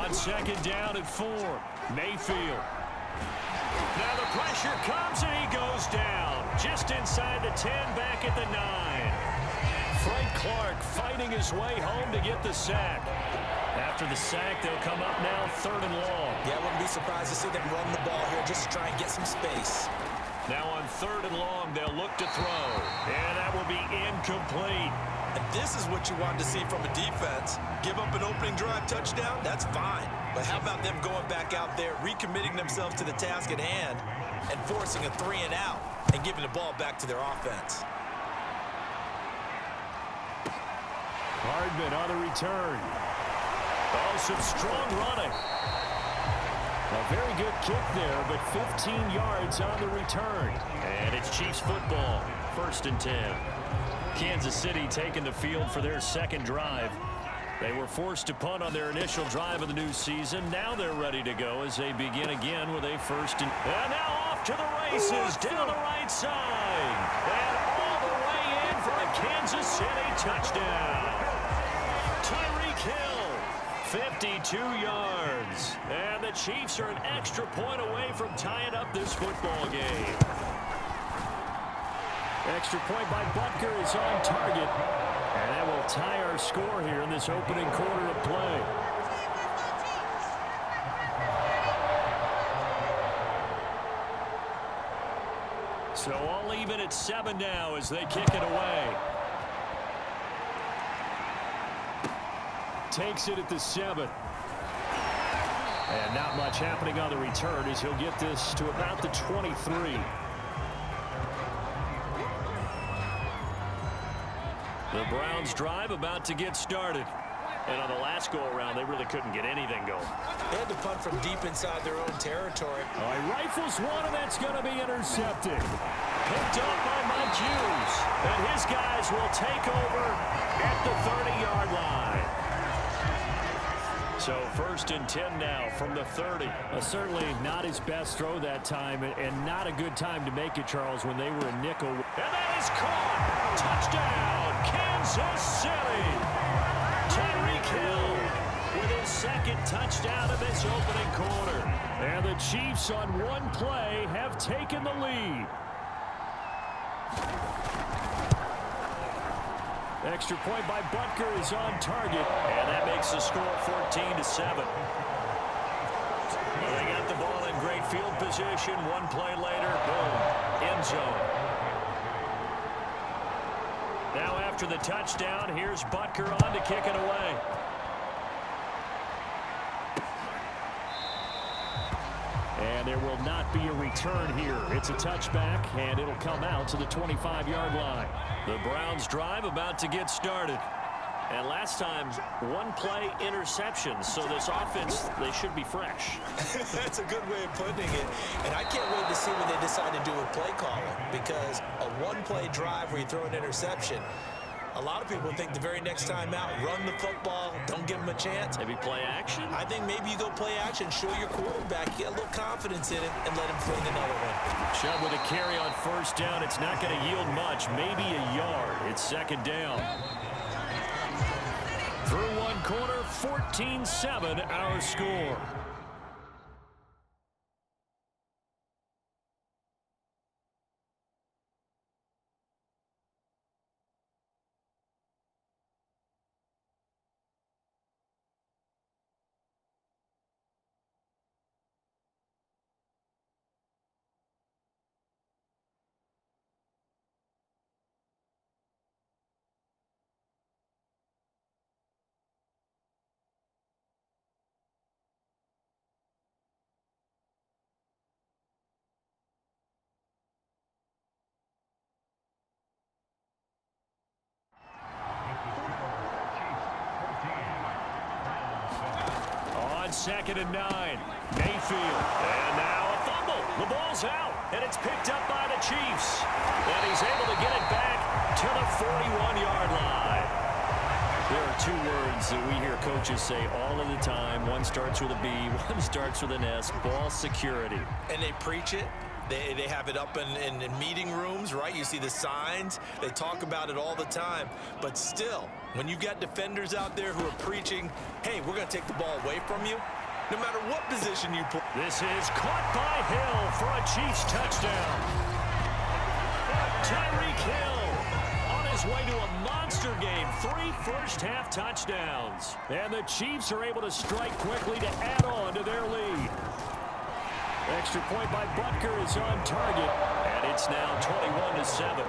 On second down at 4, Mayfield. Now the pressure comes and he goes down. Just inside the 10, back at the 9. Frank Clark fighting his way home to get the sack. After the sack, they'll come up now 3rd and long. Yeah, I wouldn't be surprised to see them run the ball here just to try and get some space. Now on 3rd and long, they'll look to throw. And that will be incomplete. And this is what you wanted to see from a defense. Give up an opening drive touchdown, that's fine. But how about them going back out there, recommitting themselves to the task at hand, and forcing a 3 and out, and giving the ball back to their offense. Hardman on the return. Oh, some strong running. A very good kick there, but 15 yards on the return. And it's Chiefs football, 1st and 10. Kansas City taking the field for their second drive. They were forced to punt on their initial drive of the new season. Now they're ready to go as they begin again with a 1st and now off to the races down the right side. And all the way in for a Kansas City touchdown. Tyreekhill, 52 yards. And the Chiefs are an extra point away from tying up this football game. Extra point by Butker is on target. And that will tie our score here in this opening quarter of play. So all even at 7 now as they kick it away. Takes it at the 7. And not much happening on the return as he'll get this to about the 23. The Browns drive about to get started. And on the last go-around, they really couldn't get anything going. They had to punt from deep inside their own territory. Oh, he rifles one, and that's going to be intercepted. Picked up by Mike Hughes. And his guys will take over at the 30-yard line. So 1st and 10 now from the 30. Certainly not his best throw that time, and not a good time to make it, Charles, when they were in nickel. And that is caught. Touchdown, Kansas City. Tyreekhill with his 2nd touchdown of this opening quarter. And the Chiefs on one play have taken the lead. Extra point by Butker is on target, and that makes the score 14-7. They got the ball in great field position. One play later, boom, end zone. Now after the touchdown, here's Butker on to kick it away. And there will not be a return here. It's a touchback, and it'll come out to the 25-yard line. The Browns drive about to get started. And last time, one play interception. So this offense, they should be fresh. That's a good way of putting it. And I can't wait to see when they decide to do a play calling. Because a one-play drive where you throw an interception, a lot of people think the very next time out, run the football, don't give them a chance. Maybe play action? I think maybe you go play action, show your quarterback, get a little confidence in it, and let him fling another one. Chubb with a carry on 1st down. It's not going to yield much, maybe a yard. It's 2nd down. Through one quarter, 14-7 our score. On 2nd and 9, Mayfield. And now a fumble. The ball's out, and it's picked up by the Chiefs. And he's able to get it back to the 41-yard line. There are 2 words that we hear coaches say all of the time. One starts with a B, one starts with an S, ball security. And they preach it. They have it up in meeting rooms, right? You see the signs. They talk about it all the time. But still, when you've got defenders out there who are preaching, hey, we're going to take the ball away from you, no matter what position you play. This is caught by Hill for a Chiefs touchdown. Tyreekhill on his way to a monster game. 3 first-half touchdowns. And the Chiefs are able to strike quickly to add on to their lead. Extra point by Butker is on target. And it's now 21-7.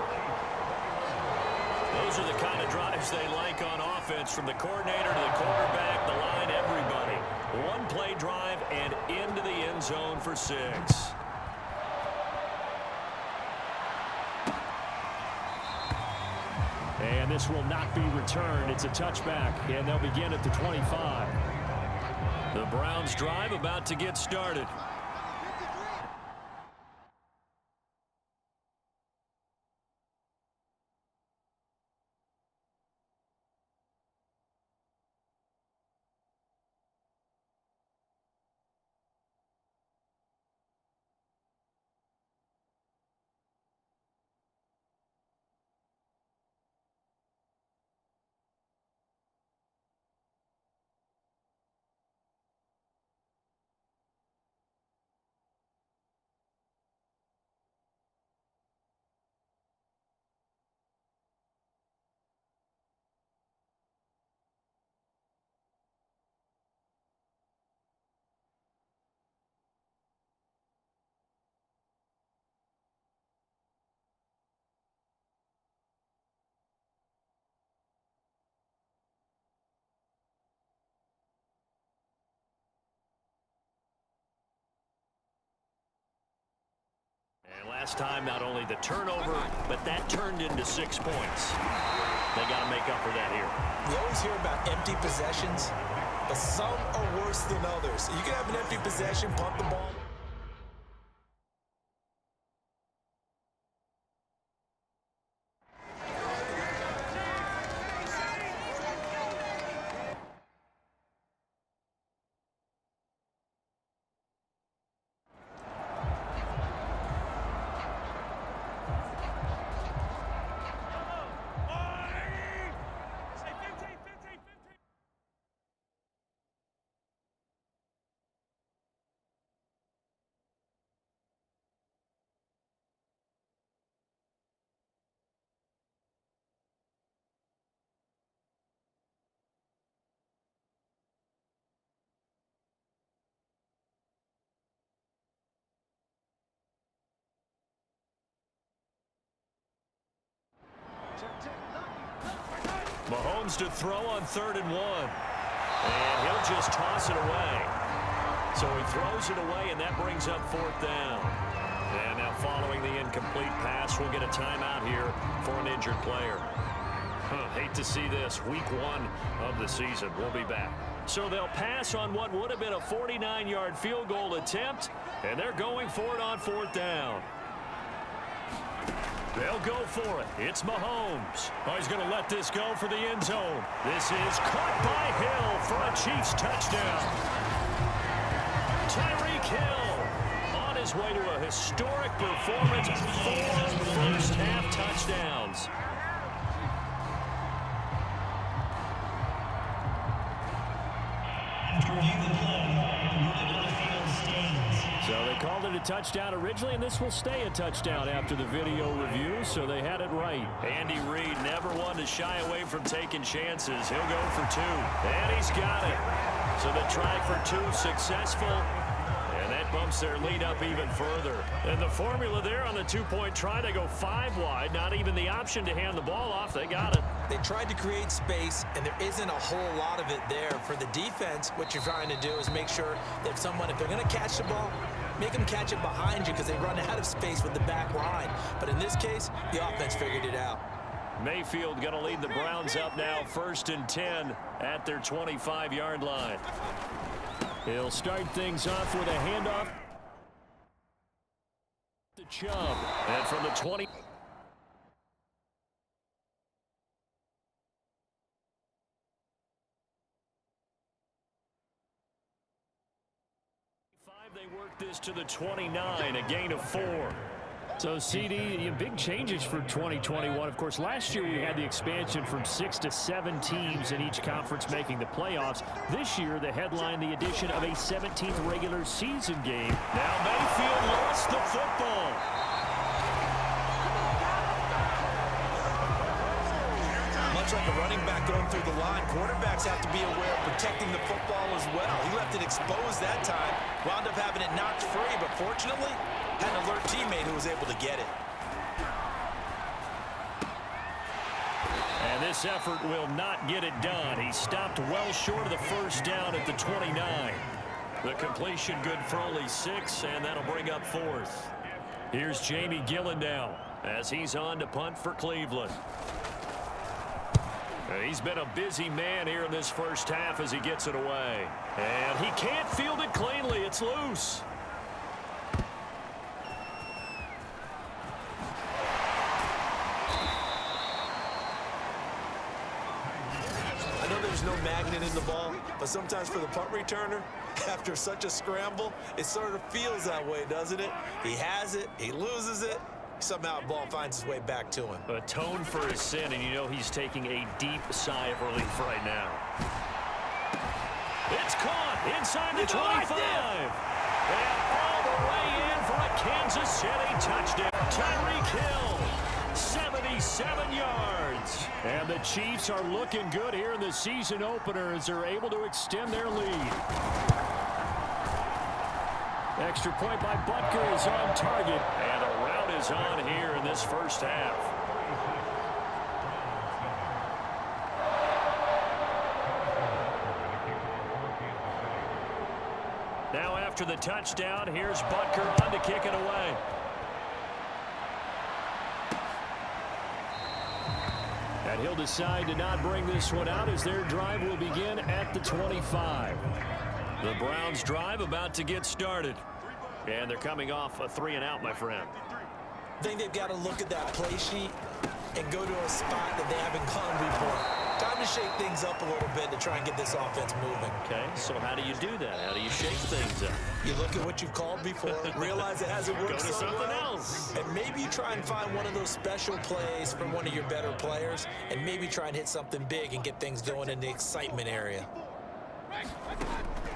Those are the kind of drives they like on offense, from the coordinator to the quarterback, the line, everybody. One-play drive and into the end zone for 6. And this will not be returned. It's a touchback, and they'll begin at the 25. The Browns drive about to get started. And last time, not only the turnover, but that turned into 6 points. They got to make up for that here. We always hear about empty possessions, but some are worse than others. You can have an empty possession, punt the ball. Mahomes to throw on 3rd and 1. And he'll just toss it away. So he throws it away, and that brings up 4th down. And now following the incomplete pass, we'll get a timeout here for an injured player. Hate to see this. Week 1 of the season. We'll be back. So they'll pass on what would have been a 49-yard field goal attempt, and they're going for it on 4th down. They'll go for it. It's Mahomes. Oh, he's going to let this go for the end zone. This is caught by Hill for a Chiefs touchdown. Tyreekhill on his way to a historic performance. 4 first-half touchdowns. So they called it a touchdown originally, and this will stay a touchdown after the video review, so they had it right. Andy Reid never one to shy away from taking chances. He'll go for 2, and he's got it. So the try for 2 successful, and that bumps their lead up even further. And the formula there on the 2-point try, they go 5 wide, not even the option to hand the ball off. They got it. They tried to create space, and there isn't a whole lot of it there. For the defense, what you're trying to do is make sure that if they're going to catch the ball, make them catch it behind you, because they run out of space with the back line. But in this case, the offense figured it out. Mayfield going to lead the Browns up now, 1st and 10 at their 25-yard line. He'll start things off with a handoff to Chubb. And from the 20. They work this to the 29, a gain of 4. So, CD, big changes for 2021. Of course, last year we had the expansion from 6 to 7 teams in each conference making the playoffs. This year, the headline, the addition of a 17th regular season game. Now Mayfield lost the football. Much like a running back going through the line, quarterbacks have to be aware of protecting the football as well. He left it exposed that time, wound up having it knocked free, but fortunately, had an alert teammate who was able to get it. And this effort will not get it done. He stopped well short of the first down at the 29. The completion good for only 6, and that'll bring up 4th. Here's Jamie Gillen now as he's on to punt for Cleveland. He's been a busy man here in this first half as he gets it away. And he can't field it cleanly. It's loose. I know there's no magnet in the ball, but sometimes for the punt returner, after such a scramble, it sort of feels that way, doesn't it? He has it, he loses it. Somehow the ball finds its way back to him. Atone for his sin, and you know he's taking a deep sigh of relief right now. It's caught inside the 25. And all the way in for a Kansas City touchdown. Tyreekhill, 77 yards. And the Chiefs are looking good here in the season opener as they're able to extend their lead. Extra point by Butker is on target, and a rout is on here in this first half. Now after the touchdown, here's Butker on to kick it away. And he'll decide to not bring this one out as their drive will begin at the 25. The Browns drive about to get started. And they're coming off a 3-and-out, my friend. I think they've got to look at that play sheet and go to a spot that they haven't gone before. Time to shake things up a little bit to try and get this offense moving. Okay, so how do you do that? How do you shake things up? You look at what you've called before, realize it hasn't worked Go to so something well, else. and maybe you try and find one of those special plays from one of your better players, and maybe try and hit something big and get things going in the excitement area.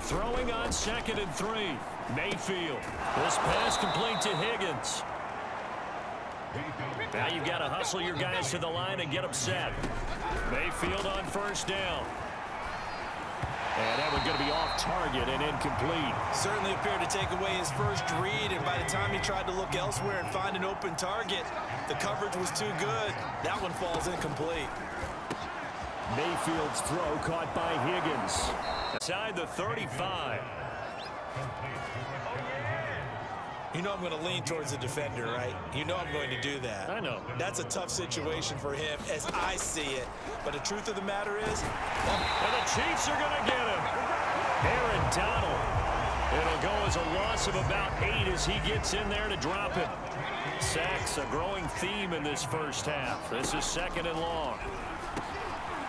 Throwing on 2nd and 3. Mayfield. This pass complete to Higgins. Now you've got to hustle your guys to the line and get them set. Mayfield on first down. And that one's going to be off target and incomplete. Certainly appeared to take away his first read, and by the time he tried to look elsewhere and find an open target, the coverage was too good. That one falls incomplete. Mayfield's throw caught by Higgins. Inside the 35. You know I'm going to lean towards the defender, right? You know I'm going to do that. I know. That's a tough situation for him as I see it. But the truth of the matter is... And the Chiefs are going to get him. Aaron Donald. It'll go as a loss of about 8 as he gets in there to drop it. Sacks, a growing theme in this first half. This is 2nd and long.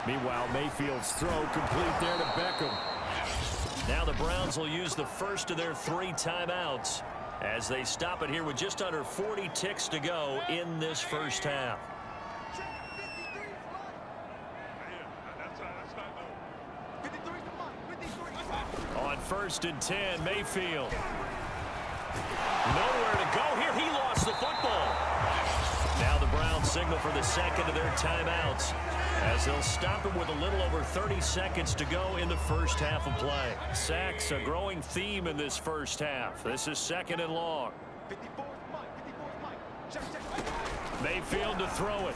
Meanwhile, Mayfield's throw complete there to Beckham. Now the Browns will use the first of their 3 timeouts as they stop it here with just under 40 ticks to go in this first half. On 1st and 10, Mayfield. Nowhere to go here. He lost the football. Now the Browns signal for the second of their timeouts as they'll stop him with a little over 30 seconds to go in the first half of play. Sacks, a growing theme in this first half. This is 2nd and long. Mayfield to throw it.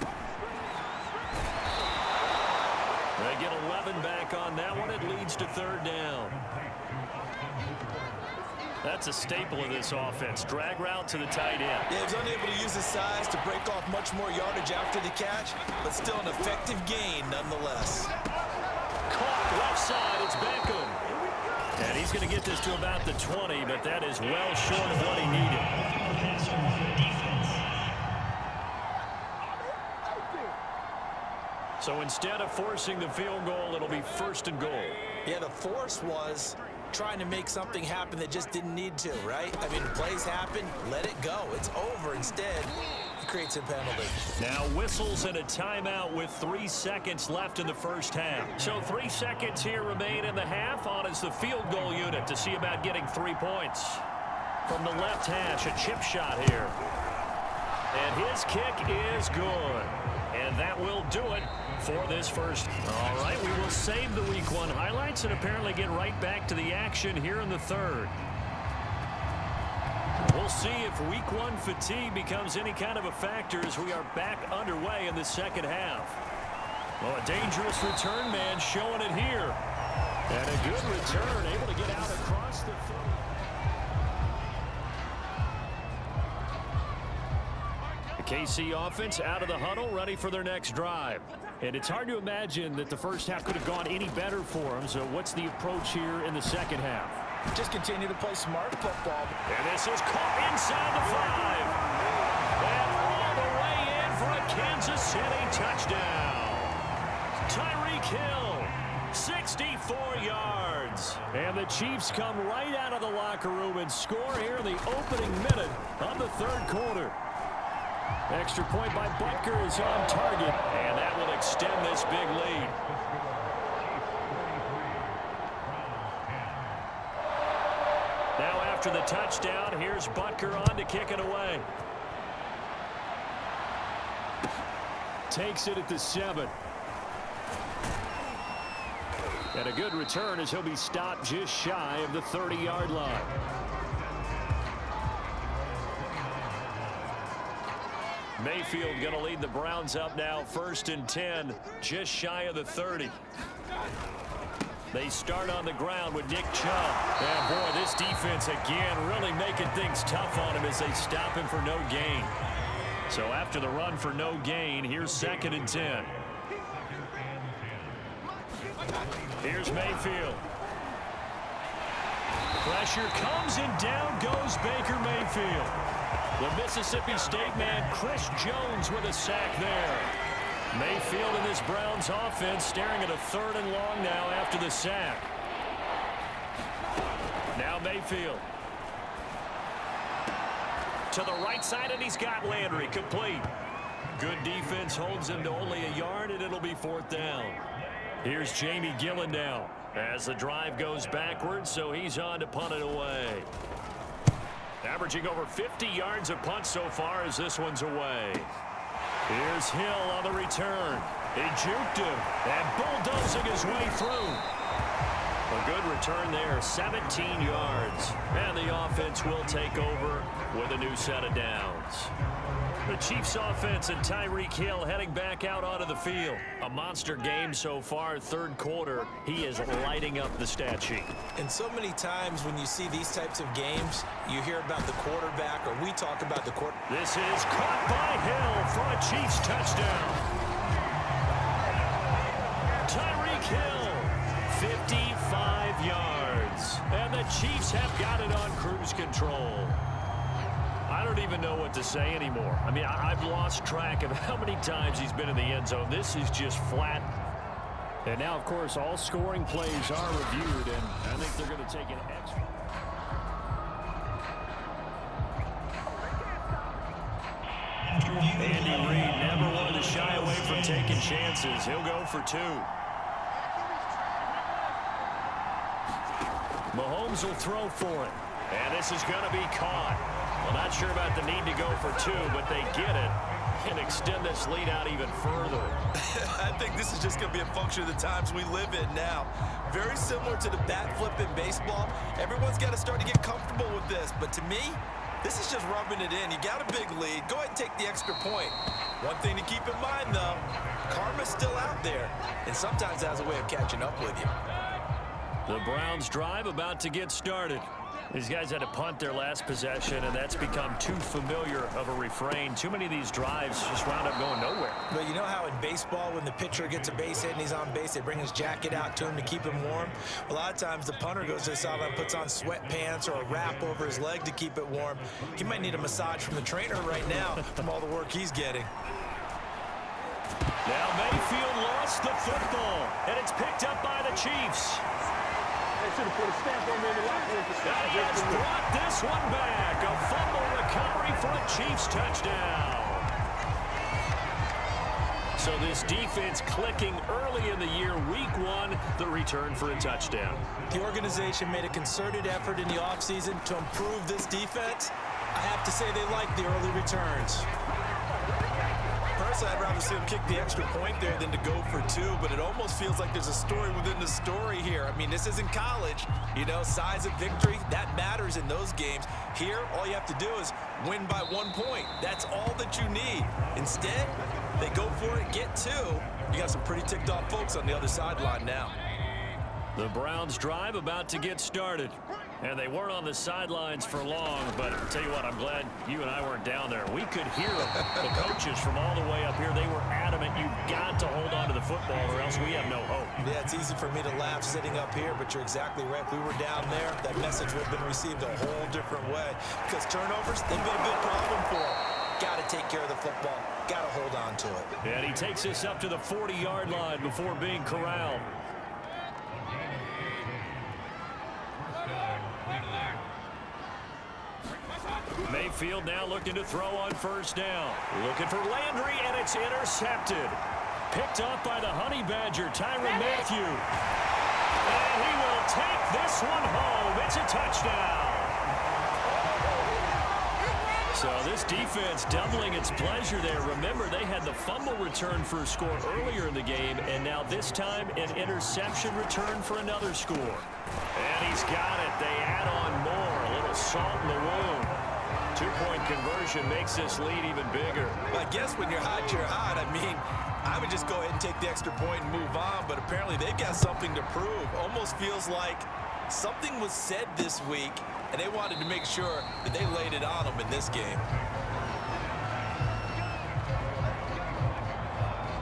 They get 11 back on that one. It leads to 3rd down. That's a staple of this offense. Drag route to the tight end. Yeah, he was unable to use his size to break off much more yardage after the catch, but still an effective gain nonetheless. Caught left side. It's Beckham. And he's going to get this to about the 20, but that is well short of what he needed. So instead of forcing the field goal, it'll be 1st and goal. Yeah, the force was trying to make something happen that just didn't need to, right? I mean, plays happen, let it go. It's over. Instead, he creates a penalty. Now whistles and a timeout with 3 seconds left in the first half. So 3 seconds here remain in the half. On is the field goal unit to see about getting 3 points. From the left hash, a chip shot here. And his kick is good. And that will do it for this first. All right, we will save the Week 1 highlights and apparently get right back to the action here in the third. We'll see if Week 1 fatigue becomes any kind of a factor as we are back underway in the second half. Well, a dangerous return man showing it here. And a good return, able to get out across the field. KC offense out of the huddle, ready for their next drive. And it's hard to imagine that the first half could have gone any better for them. So what's the approach here in the second half? Just continue to play smart football. And this is caught inside the 5. And all the way in for a Kansas City touchdown. Tyreekhill, 64 yards. And the Chiefs come right out of the locker room and score here in the opening minute of the third quarter. Extra point by Butker is on target, and that will extend this big lead. Now after the touchdown, here's Butker on to kick it away. Takes it at the 7. And a good return as he'll be stopped just shy of the 30-yard line. Mayfield going to lead the Browns up now, 1st and 10, just shy of the 30. They start on the ground with Nick Chubb. And boy, this defense again really making things tough on him as they stop him for no gain. So after the run for no gain, here's 2nd and 10. Here's Mayfield. Pressure comes and down goes Baker Mayfield. The Mississippi State man, Chris Jones, with a sack there. Mayfield and this Browns offense staring at a 3rd and long now after the sack. Now Mayfield. To the right side, and he's got Landry complete. Good defense holds him to only a yard, and it'll be 4th down. Here's Jamie Gillen now as the drive goes backwards, so he's on to punt it away. Averaging over 50 yards a punt so far as this one's away. Here's Hill on the return. He juked him and bulldozing his way through. A good return there, 17 yards. And the offense will take over with a new set of downs. The Chiefs offense and Tyreekhill heading back out onto the field. A monster game so far, 3rd quarter. He is lighting up the stat sheet. And so many times when you see these types of games, you hear about the quarterback, or we talk about the quarterback. This is caught by Hill for a Chiefs touchdown. Tyreek Hill, 55 yards. And the Chiefs have got it on cruise control. I don't even know what to say anymore. I mean, I've lost track of how many times he's been in the end zone. This is just flat. And now, of course, all scoring plays are reviewed, and I think they're going to take an extra. Andy Reid never wanted to shy away from taking chances. He'll go for 2. Mahomes will throw for it. And this is going to be caught. Well, not sure about the need to go for 2, but they get it and extend this lead out even further. I think this is just going to be a function of the times we live in now. Very similar to the bat flip in baseball. Everyone's got to start to get comfortable with this. But to me, this is just rubbing it in. You got a big lead. Go ahead and take the extra point. One thing to keep in mind, though, karma's still out there. And sometimes it has a way of catching up with you. The Browns drive about to get started. These guys had to punt their last possession, and that's become too familiar of a refrain. Too many of these drives just wound up going nowhere. But you know how in baseball, when the pitcher gets a base hit and he's on base, they bring his jacket out to him to keep him warm? A lot of times the punter goes to the sideline, puts on sweatpants or a wrap over his leg to keep it warm. He might need a massage from the trainer right now from all the work he's getting. Now Mayfield lost the football, and it's picked up by the Chiefs. And he has brought this one back. A fumble recovery for a Chiefs touchdown. So this defense clicking early in the year, week one, the return for a touchdown. The organization made a concerted effort in the offseason to improve this defense. I have to say they like the early returns. Personally, I'd rather see them kick the extra point there than to go for two, but it almost feels like there's a story within the story here. I mean, this isn't college. You know, size of victory, that matters in those games. Here, all you have to do is win by 1 point. That's all that you need. Instead, they go for it, get two. You got some pretty ticked off folks on the other sideline now. The Browns drive about to get started. And they weren't on the sidelines for long, but I'll tell you what, I'm glad you and I weren't down there. We could hear the coaches from all the way up here. They were adamant, you've got to hold on to the football or else we have no hope. Yeah, it's easy for me to laugh sitting up here, but you're exactly right. If we were down there, that message would have been received a whole different way. Because turnovers, they've been a big problem for them. Got to take care of the football. Got to hold on to it. And he takes us up to the 40-yard line before being corralled. Mayfield now looking to throw on first down. Looking for Landry, and it's intercepted. Picked off by the Honey Badger, Tyrann Mathieu. And he will take this one home. It's a touchdown. So this defense doubling its pleasure there. Remember, they had the fumble return for a score earlier in the game, and now this time an interception return for another score. And he's got it. They add on more. A little salt in the wound. 2-point conversion makes this lead even bigger. I guess when you're hot, you're hot. I mean, I would just go ahead and take the extra point and move on, but apparently they've got something to prove. Almost feels like something was said this week, and they wanted to make sure that they laid it on them in this game.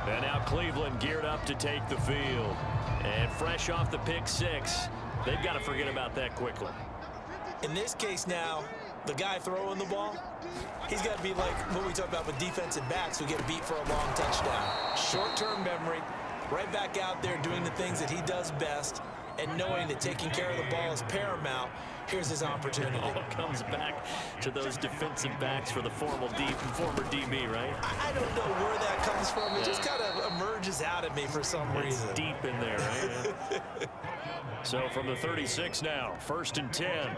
And now Cleveland geared up to take the field. And fresh off the pick six, they've got to forget about that quickly. In this case now, the guy throwing the ball, he's got to be like what we talk about with defensive backs who get beat for a long touchdown. Short-term memory, right back out there doing the things that he does best, and knowing that taking care of the ball is paramount. Here's his opportunity. It all comes back to those defensive backs for the former DB, right? I don't know where that comes from. It just kind of emerges out at me for some reason. It's deep in there, right? So from the 36 now, 1st and 10.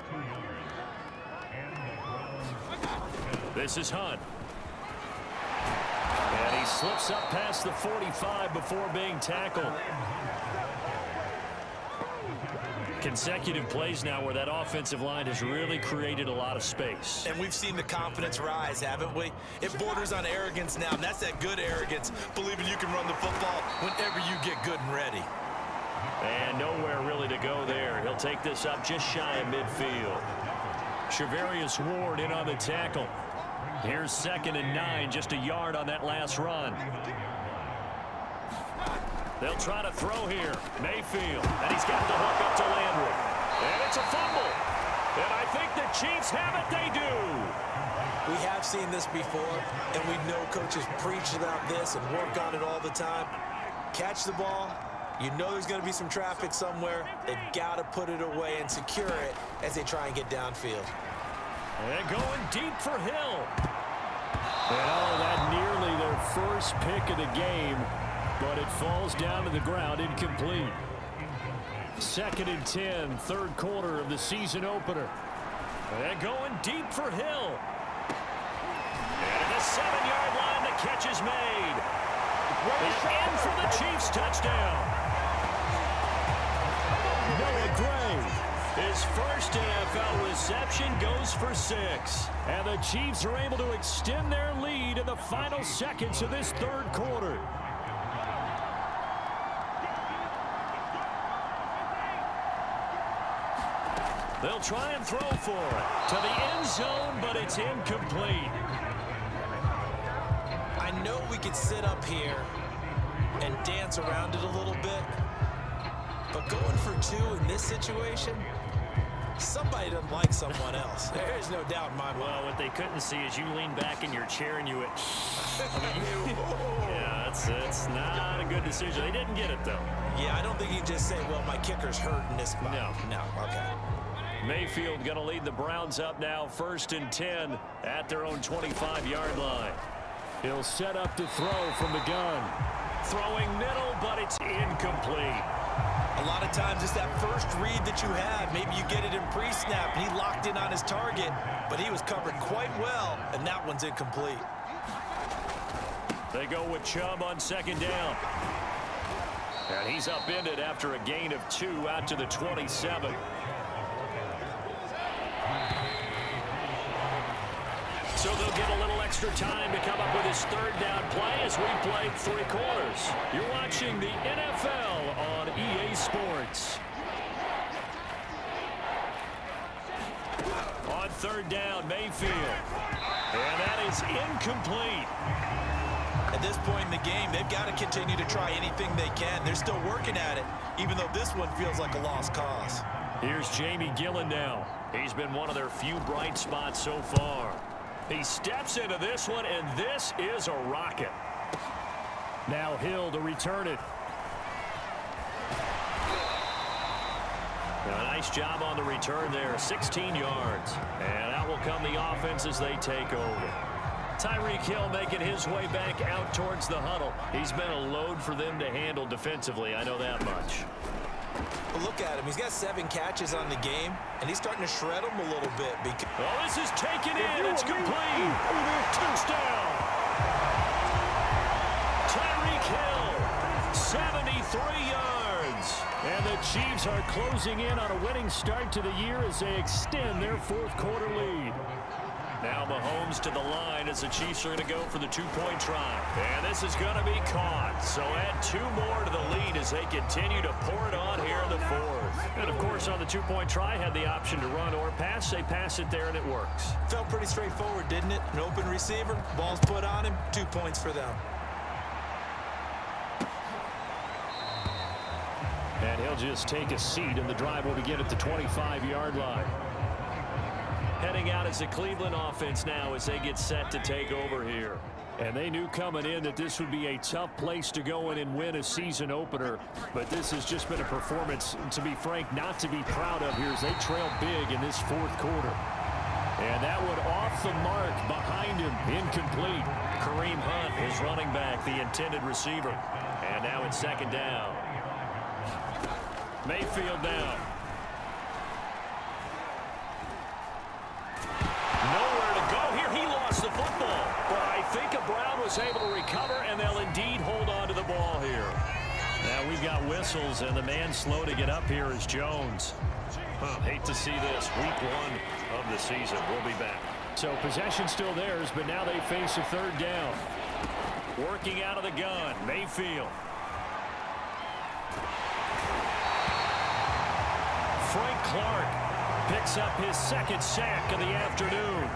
This is Hunt. And he slips up past the 45 before being tackled. Consecutive plays now where that offensive line has really created a lot of space. And we've seen the confidence rise, haven't we? It borders on arrogance now, and that's that good arrogance, believing you can run the football whenever you get good and ready. And nowhere really to go there. He'll take this up just shy of midfield. Charvarius Ward in on the tackle. Here's 2nd and 9, just a yard on that last run. They'll try to throw here. Mayfield, and he's got the hook up to Landry. And it's a fumble. And I think the Chiefs have it. They do. We have seen this before, and we know coaches preach about this and work on it all the time. Catch the ball. You know there's going to be some traffic somewhere. They've got to put it away and secure it as they try and get downfield. And going deep for Hill. And oh, that nearly their first pick of the game, but it falls down to the ground incomplete. 2nd and 10, 3rd quarter of the season opener. And going deep for Hill. And at the 7-yard line, the catch is made. In for the Chiefs touchdown. Noah Gray, his first NFL reception, goes for 6. And the Chiefs are able to extend their lead in the final seconds of this 3rd quarter. They'll try and throw for it to the end zone, but it's incomplete. I know we could sit up here and dance around it a little bit, but going for 2 in this situation, somebody doesn't like someone else. There's no doubt in my mind. Well, what they couldn't see is you lean back in your chair and you went, yeah, That's not a good decision. They didn't get it, though. Yeah, I don't think you just say, well, my kicker's hurt in this spot. No. Okay. Mayfield going to lead the Browns up now, 1st and 10 at their own 25-yard line. He'll set up to throw from the gun. Throwing middle, but it's incomplete. A lot of times it's that first read that you have. Maybe you get it in pre-snap, and he locked in on his target, but he was covered quite well, and that one's incomplete. They go with Chubb on 2nd down. And he's upended after a gain of 2 out to the 27. So they'll get a little extra time to come up with his 3rd down play as we play 3 quarters. You're watching the NFL on EA Sports. On 3rd down, Mayfield. And that is incomplete. At this point in the game, they've got to continue to try anything they can. They're still working at it, even though this one feels like a lost cause. Here's Jamie Gillen now. He's been one of their few bright spots so far. He steps into this one, and this is a rocket. Now Hill to return it. A nice job on the return there, 16 yards. And out will come the offense as they take over. Tyreekhill making his way back out towards the huddle. He's been a load for them to handle defensively, I know that much. But look at him. He's got 7 catches on the game, and he's starting to shred them a little bit. Oh, this is taken in. It's complete. Touchdown. Tyreekhill, 73 yards. And the Chiefs are closing in on a winning start to the year as they extend their 4th quarter lead. Now Mahomes to the line as the Chiefs are going to go for the 2-point try. And this is going to be caught. So add 2 more to the lead as they continue to pour it on here in the 4th. And, of course, on the 2-point try, had the option to run or pass. They pass it there, and it works. Felt pretty straightforward, didn't it? An open receiver, ball's put on him, 2 points for them. And he'll just take a seat, and the drive will begin at the 25-yard line. Heading out as the Cleveland offense now as they get set to take over here. And they knew coming in that this would be a tough place to go in and win a season opener. But this has just been a performance, to be frank, not to be proud of here as they trail big in this 4th quarter. And that one off the mark behind him, incomplete. Kareem Hunt, his running back, the intended receiver. And now it's 2nd down. Mayfield now. Nowhere to go here. He lost the football. But I think a Brown was able to recover, and they'll indeed hold on to the ball here. Now we've got whistles, and the man slow to get up here is Jones. Hate to see this. Week 1 of the season. We'll be back. So possession still theirs, but now they face a 3rd down. Working out of the gun, Mayfield. Frank Clark picks up his 2nd sack of the afternoon.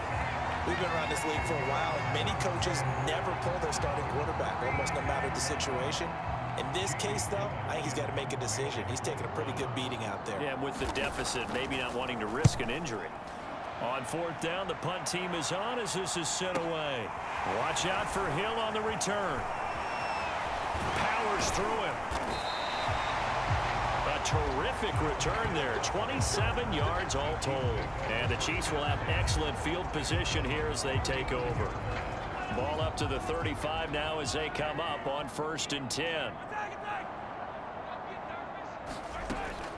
We've been around this league for a while, and many coaches never pull their starting quarterback, almost no matter the situation. In this case, though, I think he's got to make a decision. He's taking a pretty good beating out there. Yeah, with the deficit, maybe not wanting to risk an injury. On 4th down, the punt team is on as this is sent away. Watch out for Hill on the return. Powers through him. A terrific return there, 27 yards all told. And the Chiefs will have excellent field position here as they take over. Ball up to the 35 now as they come up on 1st and 10.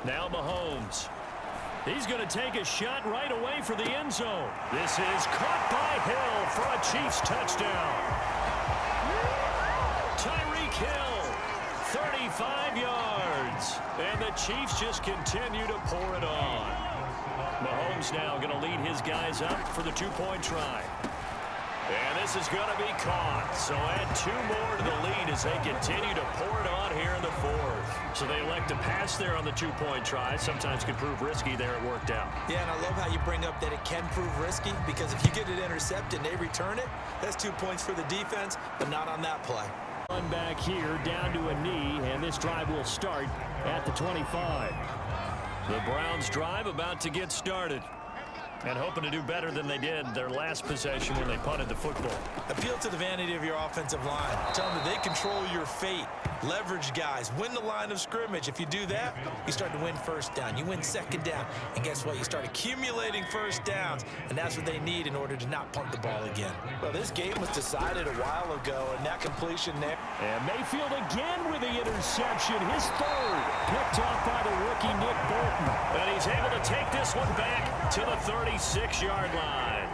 Now Mahomes. He's going to take a shot right away for the end zone. This is caught by Hill for a Chiefs touchdown. Tyreekhill, 35 yards. And the Chiefs just continue to pour it on. Mahomes now going to lead his guys up for the 2-point try. And this is going to be caught. So add 2 more to the lead as they continue to pour it on here in the 4th. So they elect to pass there on the 2-point try. Sometimes could prove risky there. It worked out. Yeah, and I love how you bring up that it can prove risky, because if you get it intercepted and they return it, that's 2 points for the defense, but not on that play. Run back here down to a knee, and this drive will start at the 25. The Browns drive about to get started. And hoping to do better than they did their last possession when they punted the football. Appeal to the vanity of your offensive line. Tell them that they control your fate. Leverage guys. Win the line of scrimmage. If you do that, you start to win first down. You win second down. And guess what? You start accumulating first downs. And that's what they need in order to not punt the ball again. Well, this game was decided a while ago, and that completion there. And Mayfield again with the interception. His third. Picked off by the rookie Nick Bolton. And he's able to take this one back to the 36-yard line.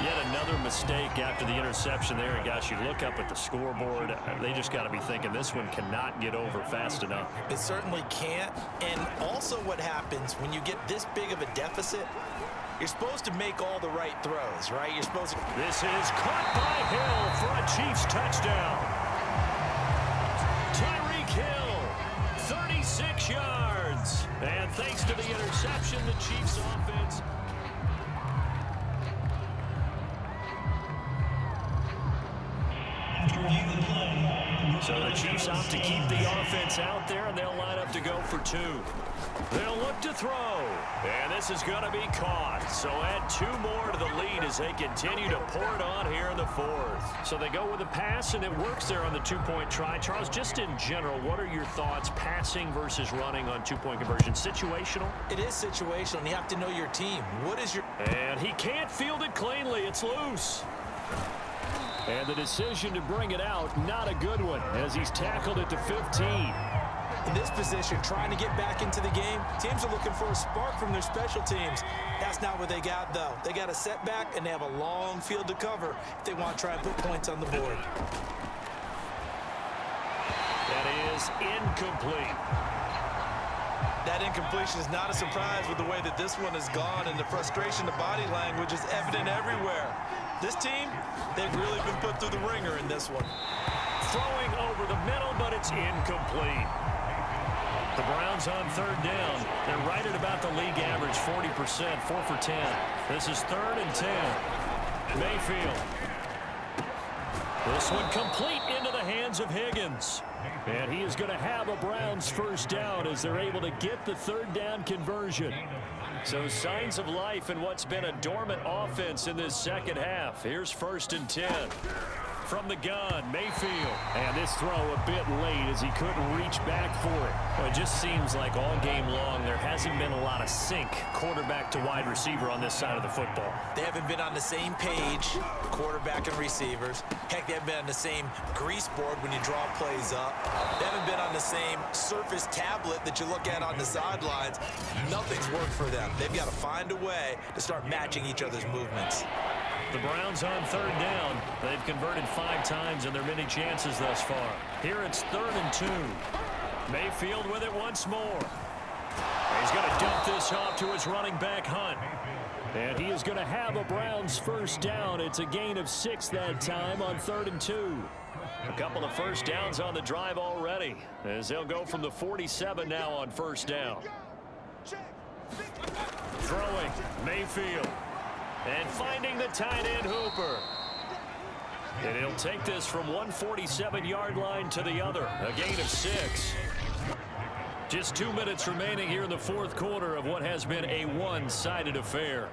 Yet another mistake after the interception there. And gosh, you look up at the scoreboard, they just got to be thinking this one cannot get over fast enough. It certainly can't. And also what happens when you get this big of a deficit, you're supposed to make all the right throws, right? You're supposed to... This is caught by Hill for a Chiefs touchdown. Tyreekhill, 36 yards. And thanks to the interception, the Chiefs offense... So the Chiefs opt to keep the offense out there, and they'll line up to go for two. They'll look to throw, and this is going to be caught. So add two more to the lead as they continue to pour it on here in the fourth. So they go with a pass, and it works there on the two-point try. Charles, just in general, what are your thoughts passing versus running on two-point conversion? Situational? It is situational, and you have to know your team. What is your... And he can't field it cleanly. It's loose. And the decision to bring it out, not a good one, as he's tackled it to 15. In this position, trying to get back into the game, teams are looking for a spark from their special teams. That's not what they got, though. They got a setback, and they have a long field to cover if they want to try and put points on the board. That is incomplete. That incompletion is not a surprise with the way that this one has gone, and the frustration, the body language is evident everywhere. This team, they've really been put through the ringer in this one. Throwing over the middle, but it's incomplete. The Browns on third down. They're right at about the league average, 40%, 4 for 10. This is 3rd and 10. Mayfield. This one complete into the hands of Higgins. And he is going to have a Browns first down as they're able to get the third down conversion. So signs of life in what's been a dormant offense in this second half. Here's 1st and 10. From the gun, Mayfield. And this throw a bit late as he couldn't reach back for it. Well, it just seems like all game long there hasn't been a lot of sync quarterback to wide receiver on this side of the football. They haven't been on the same page, quarterback and receivers. Heck, they haven't been on the same grease board when you draw plays up. They haven't been on the same surface tablet that you look at on the sidelines. Nothing's worked for them. They've got to find a way to start matching each other's movements. The Browns on third down. They've converted 5 times in their many chances thus far. Here it's 3rd and 2. Mayfield with it once more. He's going to dump this off to his running back, Hunt. And he is going to have a Browns first down. It's a gain of 6 that time on 3rd and 2. A couple of first downs on the drive already, as they'll go from the 47 now on first down. Throwing, Mayfield. And finding the tight end, Hooper. And he'll take this from 147-yard line to the other. A gain of 6. Just 2 minutes remaining here in the fourth quarter of what has been a one-sided affair.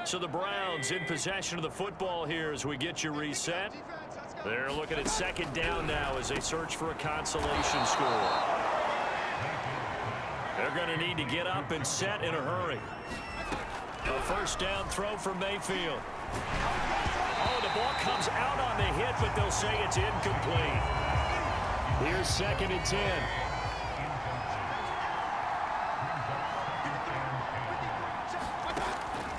So the Browns in possession of the football here as we get you reset. They're looking at 2nd down now as they search for a consolation score. They're going to need to get up and set in a hurry. A first down throw for Mayfield. Oh, the ball comes out on the hit, but they'll say it's incomplete. Here's 2nd and 10.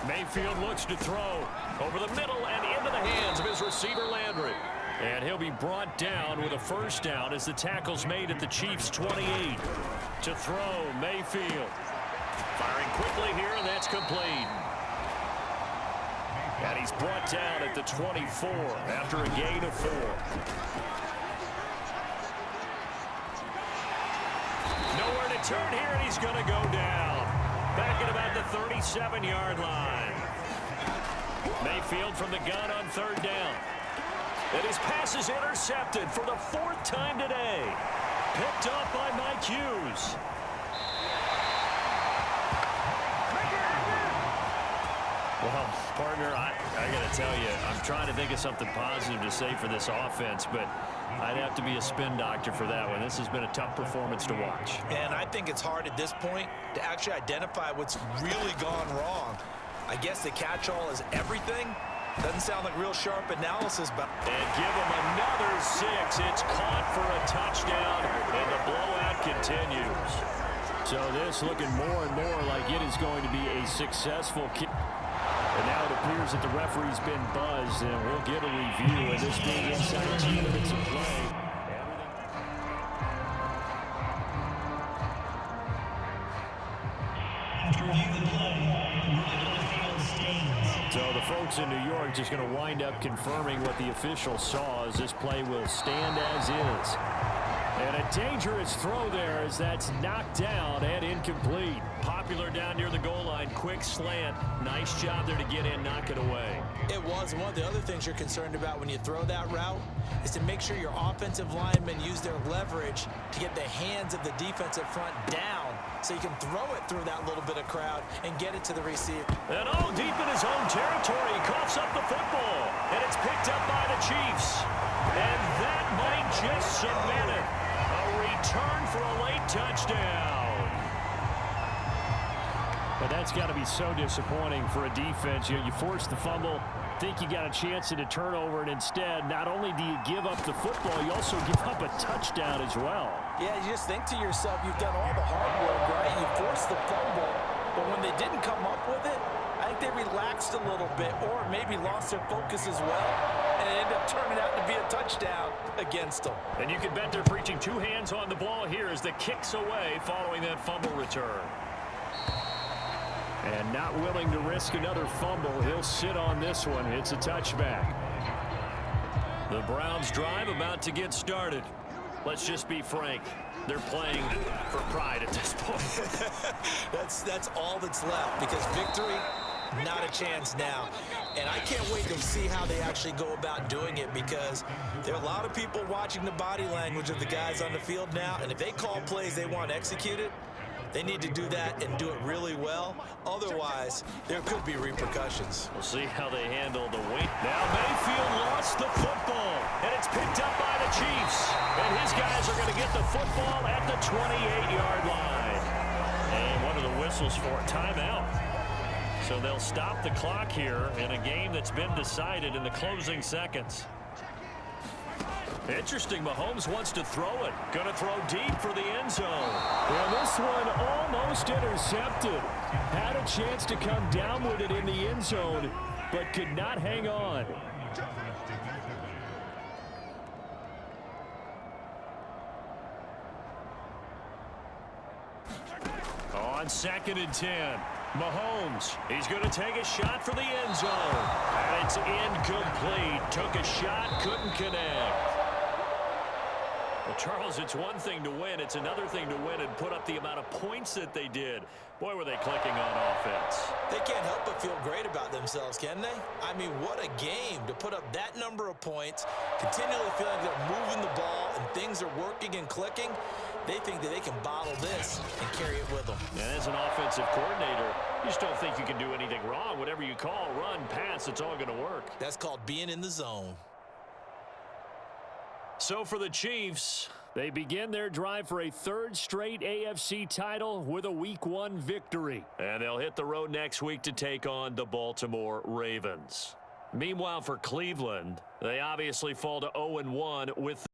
Mayfield looks to throw over the middle and into the hands of his receiver, Landry. And he'll be brought down with a first down as the tackle's made at the Chiefs' 28. To throw, Mayfield. Firing quickly here, and that's complete. And he's brought down at the 24 after a gain of 4. Nowhere to turn here, and he's going to go down. Back at about the 37-yard line. Mayfield from the gun on third down. And his pass is intercepted for the 4th time today. Picked off by Mike Hughes. Well, partner, I got to tell you, I'm trying to think of something positive to say for this offense, but I'd have to be a spin doctor for that one. This has been a tough performance to watch. And I think it's hard at this point to actually identify what's really gone wrong. I guess the catch-all is everything. Doesn't sound like real sharp analysis, but... And give him another 6. It's caught for a touchdown, and the blowout continues. So this looking more and more like it is going to be a successful kick. And now it appears that the referee's been buzzed, and we'll get a review of this being inside 2 minutes of play. After reviewing the play, so the folks in New York just going to wind up confirming what the official saw as this play will stand as is. And a dangerous throw there as that's knocked down and incomplete. Popular down near the goal line. Quick slant. Nice job there to get in, knock it away. It was. One of the other things you're concerned about when you throw that route is to make sure your offensive linemen use their leverage to get the hands of the defensive front down so you can throw it through that little bit of crowd and get it to the receiver. And all deep in his own territory, he coughs up the football. And it's picked up by the Chiefs. And that might just cement it. A return for a late touchdown. But that's got to be so disappointing for a defense. You force the fumble, think you got a chance at a turnover, and instead, not only do you give up the football, you also give up a touchdown as well. Yeah, you just think to yourself, you've done all the hard work, right? You forced the fumble, but when they didn't come up with it, I think they relaxed a little bit or maybe lost their focus as well, and it ended up turning out to be a touchdown against them. And you can bet they're preaching 2 hands on the ball here as the kick's away following that fumble return. And not willing to risk another fumble. He'll sit on this one. It's a touchback. The Browns drive about to get started. Let's just be frank. They're playing for pride at this point. That's all that's left because victory, not a chance now. And I can't wait to see how they actually go about doing it because there are a lot of people watching the body language of the guys on the field now. And if they call plays they want executed, they need to do that and do it really well. Otherwise, there could be repercussions. We'll see how they handle the weight. Now Mayfield lost the football, and it's picked up by the Chiefs. And his guys are going to get the football at the 28-yard line. And what are the whistles for? Timeout. So they'll stop the clock here in a game that's been decided in the closing seconds. Interesting, Mahomes wants to throw it. Going to throw deep for the end zone. And this one almost intercepted. Had a chance to come down with it in the end zone, but could not hang on. On 2nd and 10. Mahomes, he's going to take a shot for the end zone. And it's incomplete. Took a shot, couldn't connect. Well, Charles, it's one thing to win. It's another thing to win and put up the amount of points that they did. Boy, were they clicking on offense. They can't help but feel great about themselves, can they? I mean, what a game to put up that number of points, continually feeling like they're moving the ball and things are working and clicking. They think that they can bottle this and carry it with them. And as an offensive coordinator, you just don't think you can do anything wrong. Whatever you call, run, pass, it's all going to work. That's called being in the zone. So for the Chiefs, they begin their drive for a 3rd straight AFC title with a Week 1 victory. And they'll hit the road next week to take on the Baltimore Ravens. Meanwhile, for Cleveland, they obviously fall to 0-1 with